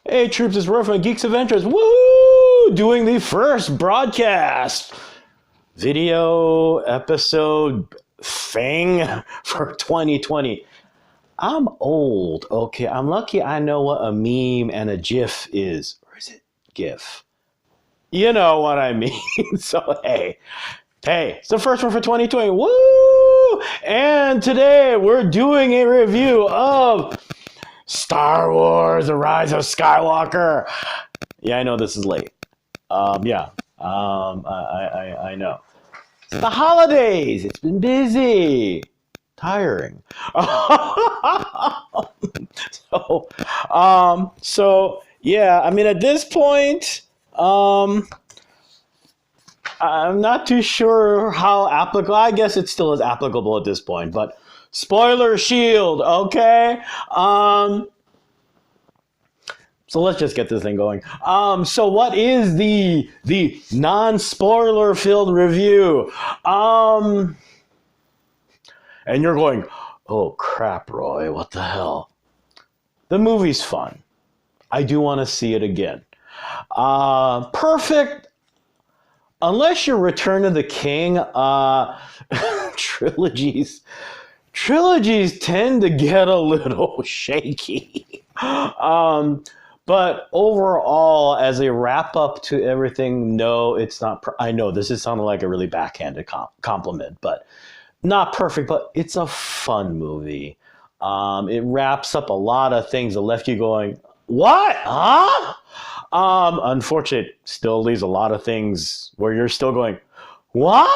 Hey troops, it's Roy from Geeks Adventures. Woo! Doing the first broadcast video episode thing for 2020. I'm old, okay? I'm lucky I know what a meme and a GIF is. Or is it GIF? You know what I mean. So, hey, it's the first one for 2020. Woo! And today we're doing a review of Star Wars: The Rise of Skywalker. Yeah, I know this is late. I know. It's the holidays. It's been busy. Tiring. So yeah, I mean, at this point, I'm not too sure how applicable. I guess it still is applicable at this point, but spoiler shield, okay? So let's just get this thing going. So what is the non-spoiler filled review? And you're going, oh crap, Roy, what the hell? The movie's fun. I do want to see it again. Perfect. Unless you're Return of the King, trilogies tend to get a little shaky. But overall, as a wrap up to everything, no, it's not. I know this is sounding like a really backhanded compliment, but not perfect. But it's a fun movie. It wraps up a lot of things that left you going, what? Huh? Unfortunately, it still leaves a lot of things where you're still going, what?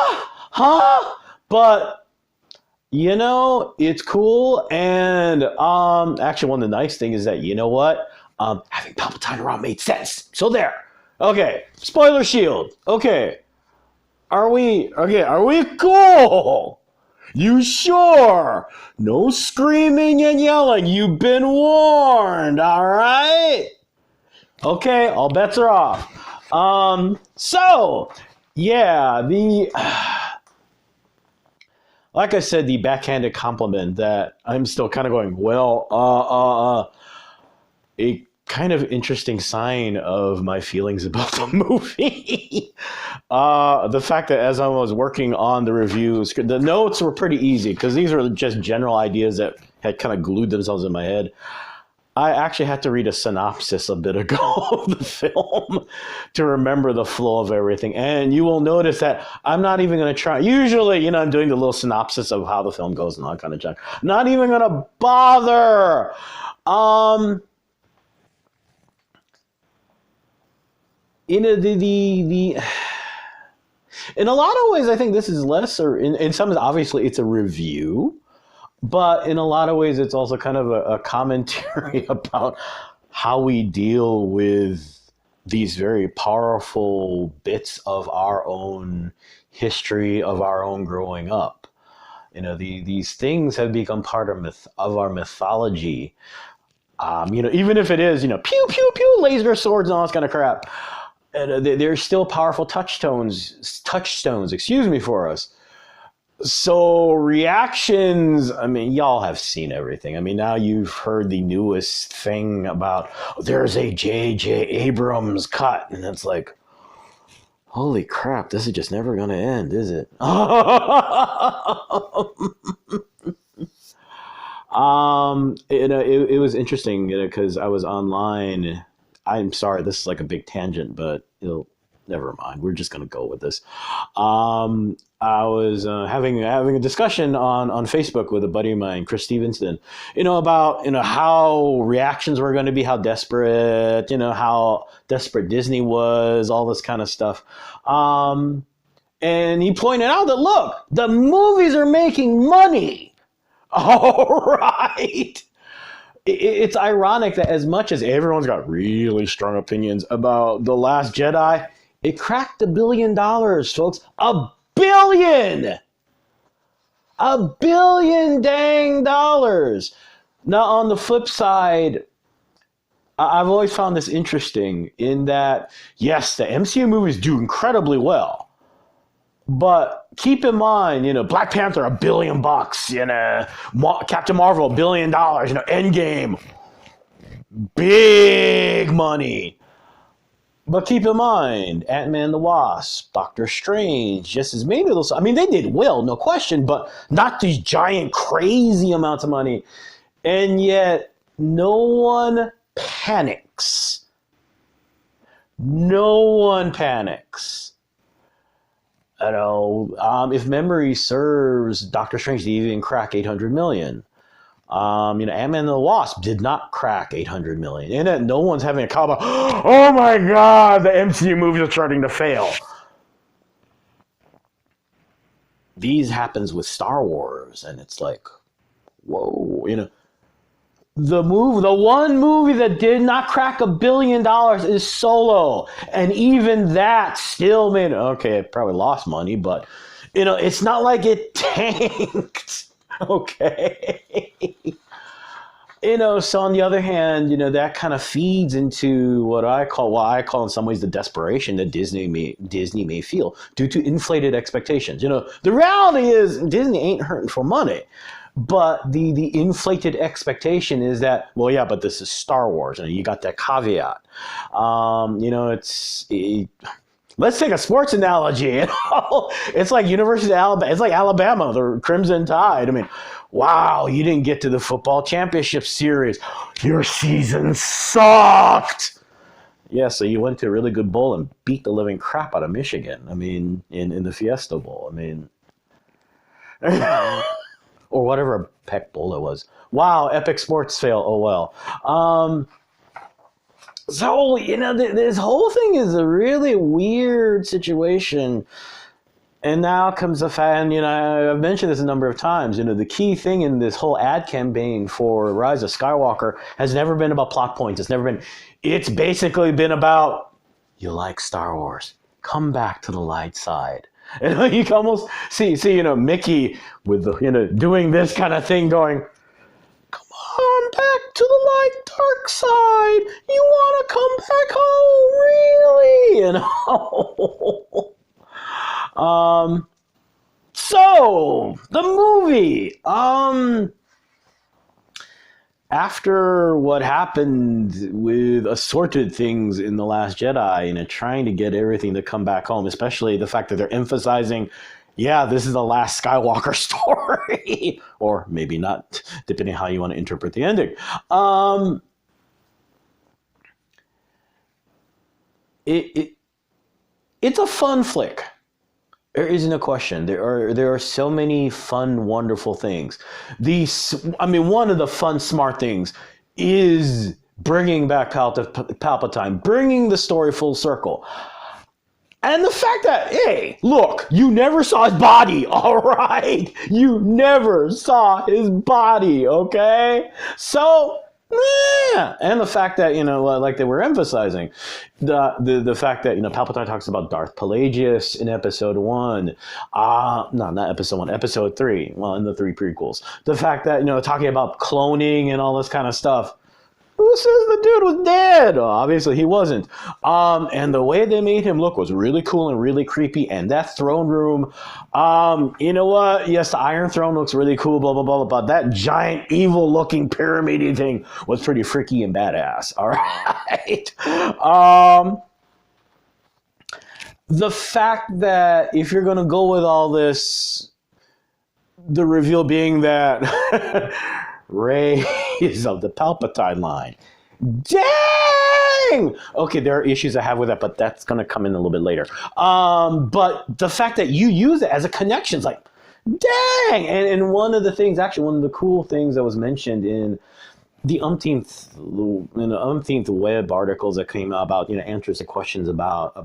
Huh? But you know, it's cool. And actually, one of the nice things is that, you know what? Having Palpatine around made sense. So there. Okay. Spoiler shield. Okay. Are we cool? You sure? No screaming and yelling. You've been warned. All right. Okay. All bets are off. So yeah, like I said, the backhanded compliment that I'm still kind of going, well, a kind of interesting sign of my feelings about the movie. The fact that as I was working on the reviews, the notes were pretty easy because these were just general ideas that had kind of glued themselves in my head. I actually had to read a synopsis a bit ago of the film to remember the flow of everything. And you will notice that I'm not even going to try. Usually, you know, I'm doing the little synopsis of how the film goes and all that kind of junk. Not even going to bother. In a lot of ways, I think this is less, or in some ways, obviously, it's a review, but in a lot of ways, it's also kind of a commentary about how we deal with these very powerful bits of our own history, of our own growing up. You know, these things have become part of our mythology. You know, even if it is, you know, pew, pew, pew, laser swords and all this kind of crap. They're still powerful touchstones, for us. So reactions, I mean, y'all have seen everything. I mean, now you've heard the newest thing about, there's a J.J. Abrams cut. And it's like, holy crap, this is just never going to end, is it? It was interesting, you know, because I was online. I'm sorry, this is like a big tangent, but never mind. We're just going to go with this. I was having a discussion on Facebook with a buddy of mine, Chris Stevenson, you know, about, you know, how reactions were going to be, how desperate, you know, how desperate Disney was, all this kind of stuff. And he pointed out that, look, the movies are making money. All right. It's ironic that as much as everyone's got really strong opinions about The Last Jedi, it cracked $1 billion, folks. $1 billion! $1 billion dang dollars. Now, on the flip side, I've always found this interesting in that, yes, the MCU movies do incredibly well. But keep in mind, you know, Black Panther, $1 billion, you Captain Marvel, $1 billion, you know, Endgame, big money. But keep in mind, Ant-Man and the Wasp, Doctor Strange, just as many of those. I mean, they did well, no question, but not these giant, crazy amounts of money. And yet, no one panics. No one panics. You know, if memory serves, Doctor Strange didn't even crack 800 million. Ant-Man and the Wasp did not crack 800 million. And that no one's having a call about, oh my God, the MCU movies are starting to fail. These happens with Star Wars, and it's like, whoa, you know. The one movie that did not crack $1 billion is Solo. And even that still made, okay, it probably lost money, but, you know, it's not like it tanked. Okay. You know, so on the other hand, you know, that kind of feeds into what I call in some ways the desperation that Disney may feel due to inflated expectations. You know, the reality is Disney ain't hurting for money. But the inflated expectation is that, well, yeah, but this is Star Wars, and you got that caveat. You know, let's take a sports analogy. You know? It's like University of Alabama. It's like Alabama, the Crimson Tide. I mean, wow, you didn't get to the football championship series. Your season sucked. Yeah, so you went to a really good bowl and beat the living crap out of Michigan. I mean, in the Fiesta Bowl. I mean, or whatever Peck Bowl it was. Wow, epic sports fail. Oh well. So, you know, this whole thing is a really weird situation. And now comes the fact, and, you know, I've mentioned this a number of times, you know, the key thing in this whole ad campaign for Rise of Skywalker has never been about plot points. It's basically been about, you like Star Wars, come back to the light side. And you can almost see, you know, Mickey with the, you know, doing this kind of thing going, come on back to the light dark side. You want to come back home, really? You know? So the movie, after what happened with assorted things in The Last Jedi, and trying to get everything to come back home, especially the fact that they're emphasizing, yeah, this is the last Skywalker story, or maybe not, depending on how you want to interpret the ending. It's a fun flick. There isn't a question. There are so many fun, wonderful things. One of the fun, smart things is bringing back Palpatine, bringing the story full circle. And the fact that, hey, look, you never saw his body, all right? You never saw his body, okay? So, yeah. And the fact that, you know, like they were emphasizing, the fact that, you know, Palpatine talks about Darth Pelagius in episode 1. No, not episode 1, episode 3. Well, in the 3 prequels. The fact that, you know, talking about cloning and all this kind of stuff. Who says the dude was dead? Well, obviously he wasn't. And the way they made him look was really cool and really creepy. And that throne room, you know what? Yes, the Iron Throne looks really cool, blah, blah, blah, blah. But that giant evil-looking pyramid thing was pretty freaky and badass. All right. The fact that if you're going to go with all this, the reveal being that Rey is of the Palpatine line. Dang! Okay, there are issues I have with that, but that's going to come in a little bit later. But the fact that you use it as a connection is like, dang! And one of the cool things that was mentioned in the umpteenth web articles that came out about, you know, answers to questions about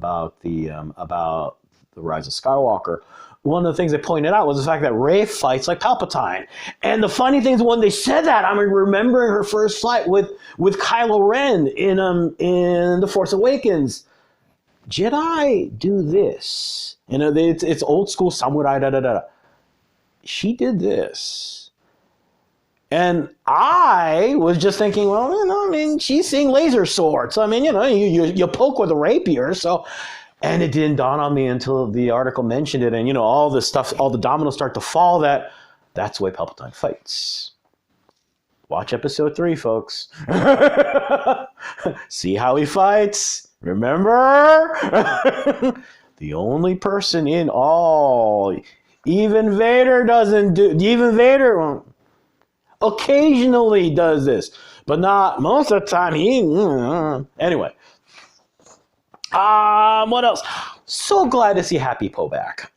the Rise of Skywalker. One of the things they pointed out was the fact that Rey fights like Palpatine. And the funny thing is, when they said that, I'm remembering her first fight with Kylo Ren in The Force Awakens. Jedi do this. You know, it's old school samurai, da-da-da. She did this. And I was just thinking, well, you know, I mean, she's seeing laser swords. I mean, you know, you poke with a rapier, so... And it didn't dawn on me until the article mentioned it. And, you know, all the dominoes start to fall that's the way Palpatine fights. Watch episode 3, folks. See how he fights? Remember? The only person in all. Even Vader doesn't do. Even Vader occasionally does this, but not most of the time. Anyway. What else? So glad to see Happy Poe back.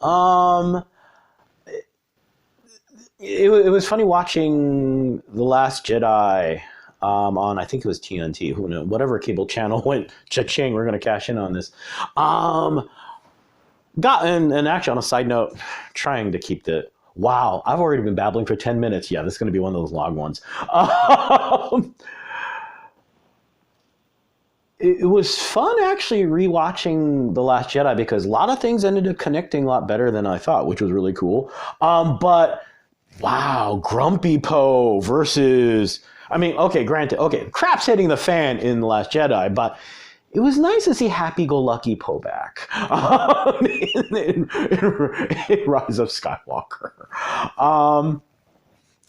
It was funny watching The Last Jedi on, I think it was TNT, who knows, whatever cable channel went, cha-ching, we're going to cash in on this. And actually, on a side note, trying to keep wow, I've already been babbling for 10 minutes. Yeah, this is going to be one of those long ones. It was fun actually rewatching The Last Jedi because a lot of things ended up connecting a lot better than I thought, which was really cool. But wow, Grumpy Poe versus, I mean, okay, granted, okay, crap's hitting the fan in The Last Jedi, but it was nice to see Happy-Go-Lucky Poe back in Rise of Skywalker.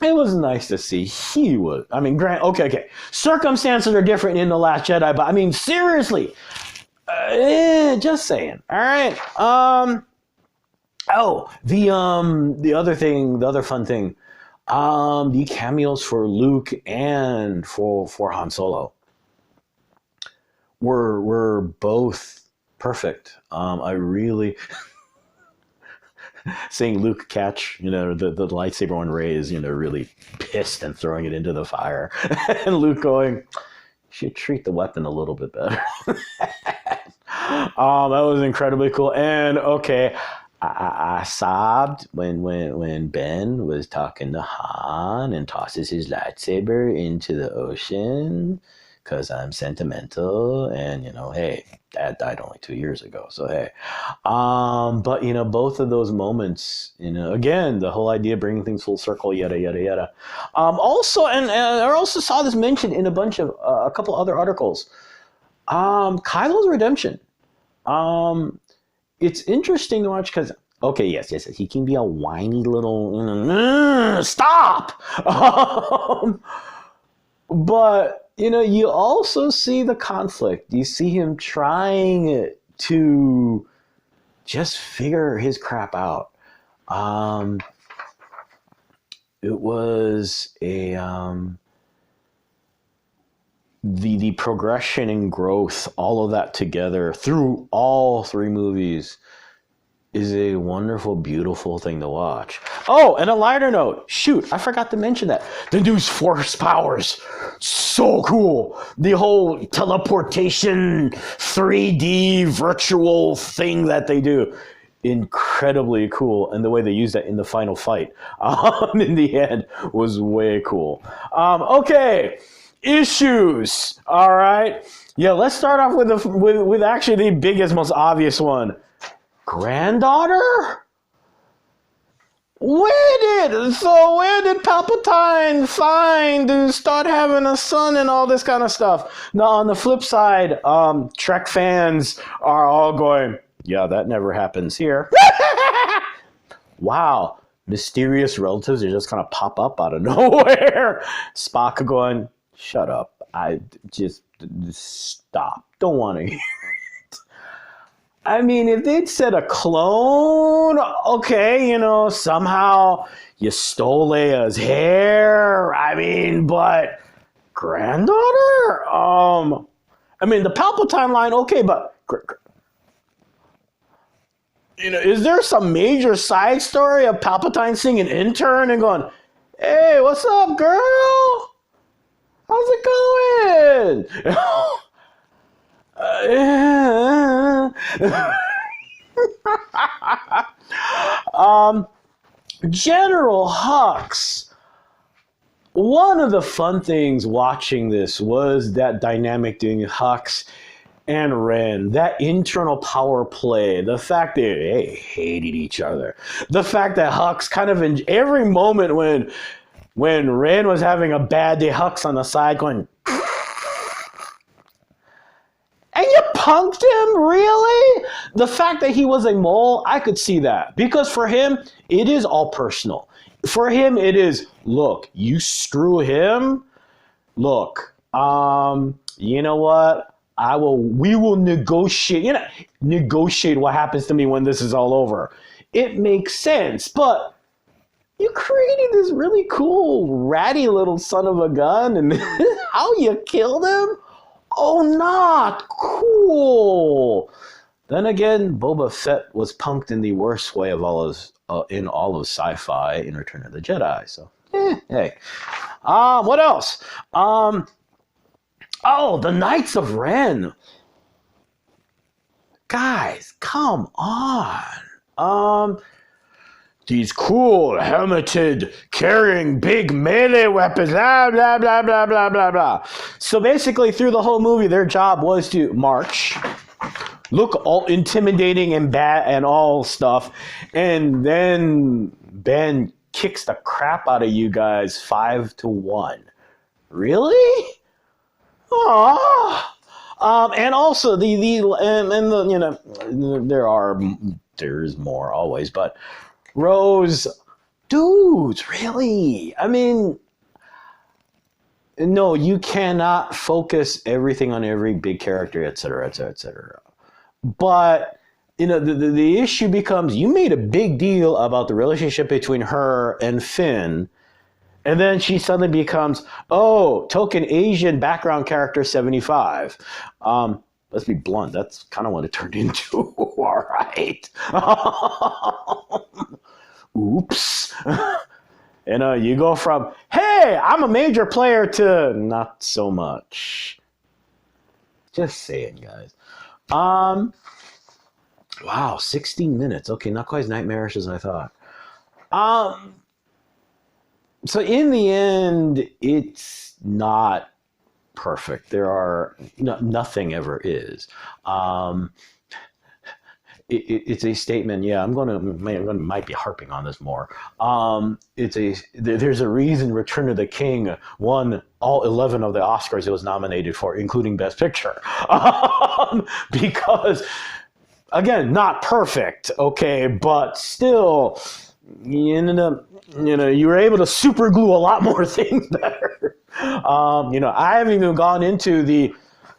It was nice to see. He was, I mean, okay. Circumstances are different in The Last Jedi, but I mean, seriously, just saying. All right. The other fun thing, the cameos for Luke and for Han Solo were both perfect. I really seeing Luke catch, the lightsaber on Rey's, really pissed and throwing it into the fire, and Luke going, "Should treat the weapon a little bit better." That was incredibly cool. And okay, I sobbed when Ben was talking to Han and tosses his lightsaber into the ocean. Because I'm sentimental, and hey, Dad died only 2 years ago, so hey. But both of those moments, again, the whole idea of bringing things full circle, yada yada yada. Also, and I also saw this mentioned in a couple other articles. Kylo's redemption. It's interesting to watch because yes, he can be a whiny little stop. But you also see the conflict. You see him trying to just figure his crap out. It was the progression and growth, all of that together through all three movies is a wonderful, beautiful thing to watch. Oh, and a lighter note. Shoot, I forgot to mention that. The new Force powers. So cool. The whole teleportation 3D virtual thing that they do. Incredibly cool. And the way they use that in the final fight in the end was way cool. Okay, issues. All right. Yeah, let's start off with actually the biggest, most obvious one. Granddaughter? When did Palpatine sign to start having a son and all this kind of stuff? Now, on the flip side, Trek fans are all going, yeah, that never happens here. Wow, mysterious relatives that just kind of pop up out of nowhere. Spock going, shut up. I just stop. Don't want to hear. I mean, if they'd said a clone, okay, somehow you stole Leia's hair. I mean, but granddaughter? I mean, the Palpatine line, okay, but is there some major side story of Palpatine seeing an intern and going, "Hey, what's up, girl? How's it going?" General Hux. One of the fun things watching this was that dynamic doing Hux and Ren, that internal power play, the fact that they hated each other, the fact that Hux kind of in every moment when Ren was having a bad day, Hux on the side going, and you punked him, really? The fact that he was a mole, I could see that. Because for him, it is all personal. For him, it is, look, you screw him, look, you know what? We will negotiate, negotiate what happens to me when this is all over. It makes sense, but you created this really cool, ratty little son of a gun, and how you killed him? Oh, not cool. Then again, Boba Fett was punked in the worst way of in all of sci-fi in Return of the Jedi. So, hey. What else? The Knights of Ren. Guys, come on. These cool, helmeted, carrying big melee weapons, blah, blah, blah, blah, blah, blah, blah. So basically, through the whole movie, their job was to march, look all intimidating and bad and all stuff, and then Ben kicks the crap out of you guys 5-1. Really? And also there's more always, but Rose, dudes, really? I mean, no, you cannot focus everything on every big character, et cetera, et cetera, et cetera. But the issue becomes you made a big deal about the relationship between her and Finn, and then she suddenly becomes, token Asian background character 75. Let's be blunt, that's kind of what it turned into. All right. Oops. You go from, hey, I'm a major player to not so much. Just saying, guys. Wow, 16 minutes. Okay, not quite as nightmarish as I thought. So in the end, it's not perfect. There are nothing ever is. It's a statement. Yeah, might be harping on this more. There's a reason Return of the King won all 11 of the Oscars it was nominated for, including Best Picture, because again, not perfect. Okay, but still, you were able to super glue a lot more things better. I haven't even gone into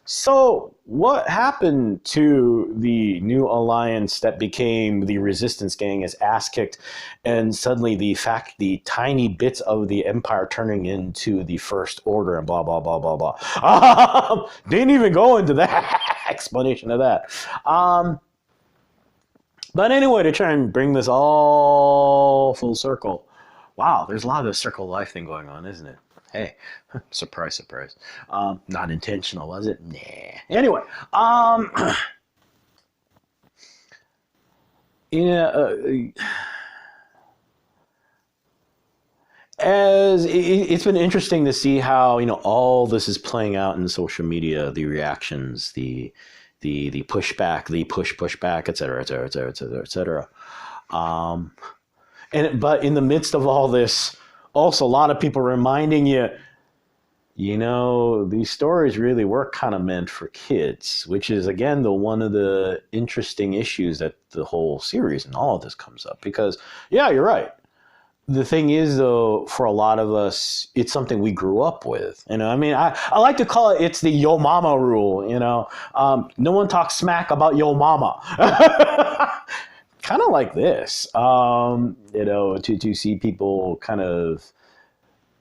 so what happened to the New Alliance that became the Resistance gang is ass kicked, and suddenly the tiny bits of the Empire turning into the First Order and blah, blah, blah, blah, blah. Didn't even go into that explanation of that. But anyway, to try and bring this all full circle. Wow, there's a lot of this circle of life thing going on, isn't it? Hey, surprise, surprise. Not intentional, was it? Nah. Anyway, as it's been interesting to see how all this is playing out in social media, the reactions, the pushback, the pushback, et cetera, et cetera, et cetera, et cetera, et cetera. But in the midst of all this, also a lot of people reminding you, these stories really were kind of meant for kids, which is, again, one of the interesting issues that the whole series and all of this comes up. Because, yeah, you're right. The thing is, though, for a lot of us, it's something we grew up with. I like to call it's the yo mama rule. No one talks smack about yo mama. Kind of like this, to see people kind of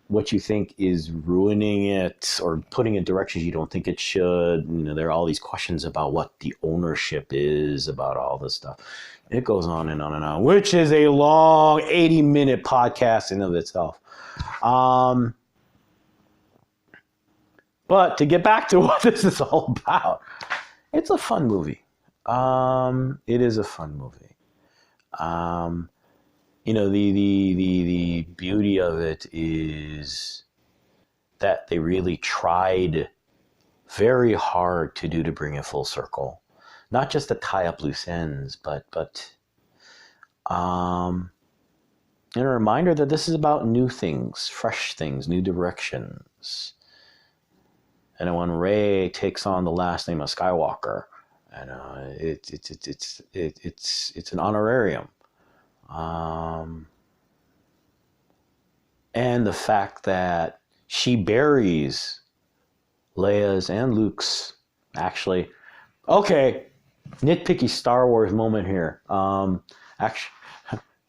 what you think is ruining it or putting it in directions you don't think it should. There are all these questions about what the ownership is, about all this stuff. It goes on and on and on, which is a long 80-minute podcast in of itself. But to get back to what this is all about, it's a fun movie. It is a fun movie. The beauty of it is that they really tried very hard to bring it full circle, not just to tie up loose ends, but and a reminder that this is about new things, fresh things, new directions. And when Rey takes on the last name of Skywalker, and it's an honorarium. And the fact that she buries Leia's and Luke's, actually. Okay, nitpicky Star Wars moment here.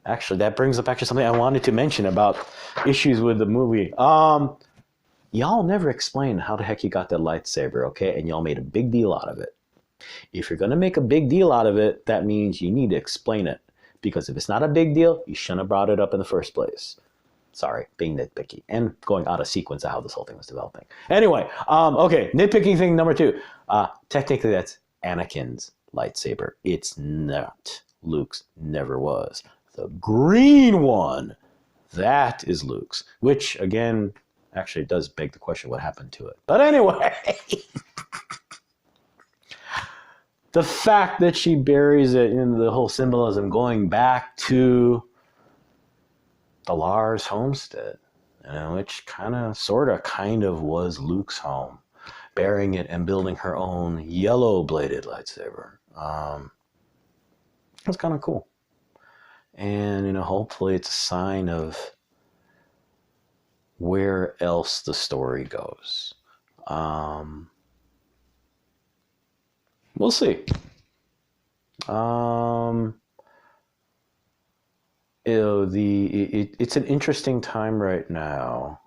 Actually, that brings up actually something I wanted to mention about issues with the movie. Y'all never explained how the heck you got that lightsaber, okay? And y'all made a big deal out of it. If you're going to make a big deal out of it, that means you need to explain it. Because if it's not a big deal, you shouldn't have brought it up in the first place. Sorry, being nitpicky and going out of sequence of how this whole thing was developing. Anyway, okay, nitpicking thing number 2. Technically, that's Anakin's lightsaber. It's not Luke's, never was. The green one, that is Luke's, which, again, actually does beg the question what happened to it. But anyway, the fact that she buries it in the whole symbolism going back to the Lars homestead, which kind of was Luke's home, burying it and building her own yellow-bladed lightsaber. That's kind of cool. And, hopefully it's a sign of where else the story goes. We'll see. It's an interesting time right now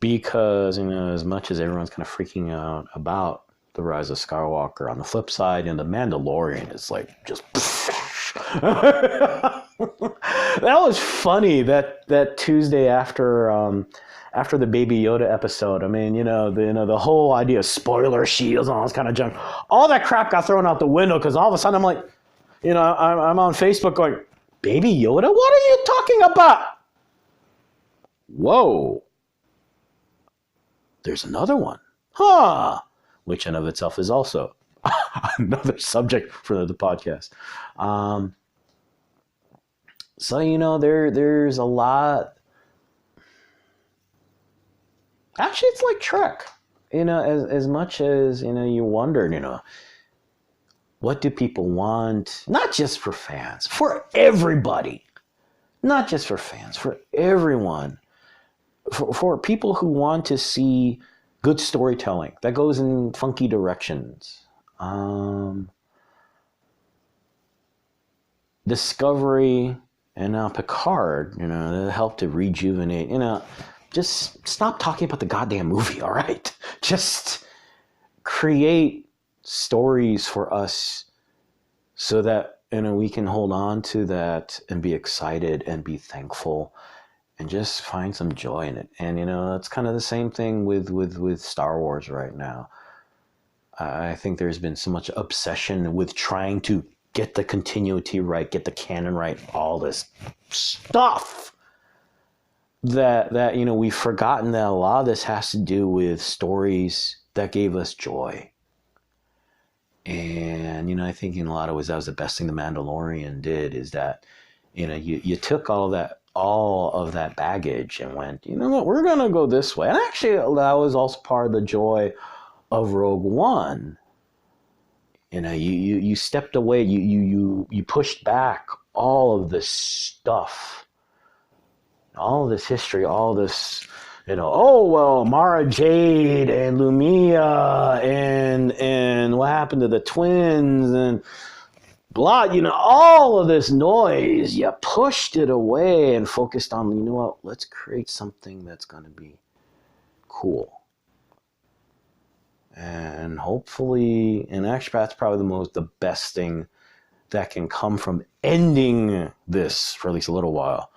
because, as much as everyone's kind of freaking out about the Rise of Skywalker, on the flip side, the Mandalorian is like just... That was funny, that Tuesday after the Baby Yoda episode. I mean, the whole idea of spoiler shields and all this kind of junk, all that crap got thrown out the window because all of a sudden I'm like, I'm on Facebook going, Baby Yoda? What are you talking about? Whoa. There's another one. Huh. Which in of itself is also another subject for the podcast. So, there's a lot. Actually, it's like Trek. As much as, you wonder, what do people want? Not just for fans, for everybody. Not just for fans, for everyone. For people who want to see good storytelling that goes in funky directions. Discovery and now Picard, that helped to rejuvenate, just stop talking about the goddamn movie, all right? Just create stories for us so that, we can hold on to that and be excited and be thankful and just find some joy in it. And, it's kind of the same thing with Star Wars right now. I think there's been so much obsession with trying to get the continuity right, get the canon right, all this stuff that we've forgotten that a lot of this has to do with stories that gave us joy. And, I think in a lot of ways that was the best thing The Mandalorian did, is that, you took all of that baggage and went, you know what, we're going to go this way. And actually that was also part of the joy of Rogue One. You stepped away, you pushed back all of this stuff, all of this history, all this, Mara Jade and Lumia and what happened to the twins and blah, all of this noise, you pushed it away and focused on, let's create something that's going to be cool. And hopefully, and actually that's probably the best thing that can come from ending this for at least a little while,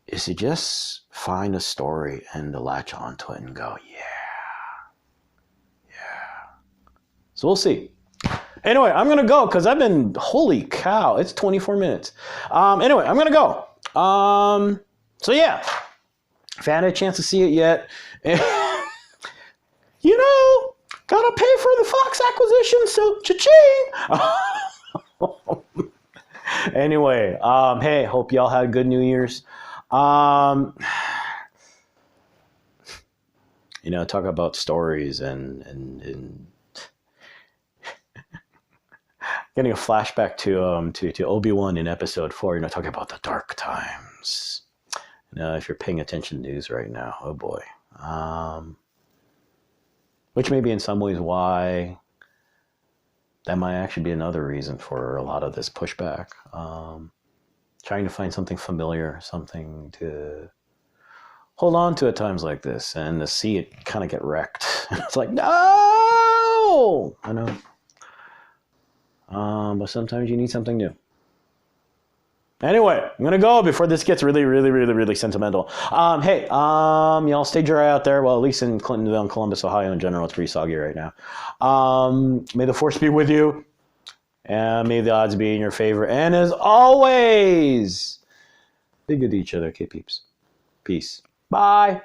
is to just find a story and to latch onto it and go, yeah. So we'll see. Anyway, I'm going to go because holy cow, it's 24 minutes. Anyway, I'm going to go. So yeah, if I had a chance to see it yet, gotta pay for the Fox acquisition, so cha-ching! Anyway, hey, hope y'all had a good New Year's. Talk about stories and getting a flashback to Obi-Wan in episode 4, talking about the dark times. If you're paying attention to news right now, oh boy. which may be in some ways why that might actually be another reason for a lot of this pushback. Trying to find something familiar, something to hold on to at times like this, and to see it kind of get wrecked. It's like, no! I know. But sometimes you need something new. Anyway, I'm going to go before this gets really, really, really, really sentimental. Hey, y'all stay dry out there. Well, at least in Clintonville and Columbus, Ohio in general, it's pretty soggy right now. May the force be with you. And may the odds be in your favor. And as always, be good to each other, okay, peeps. Peace. Bye.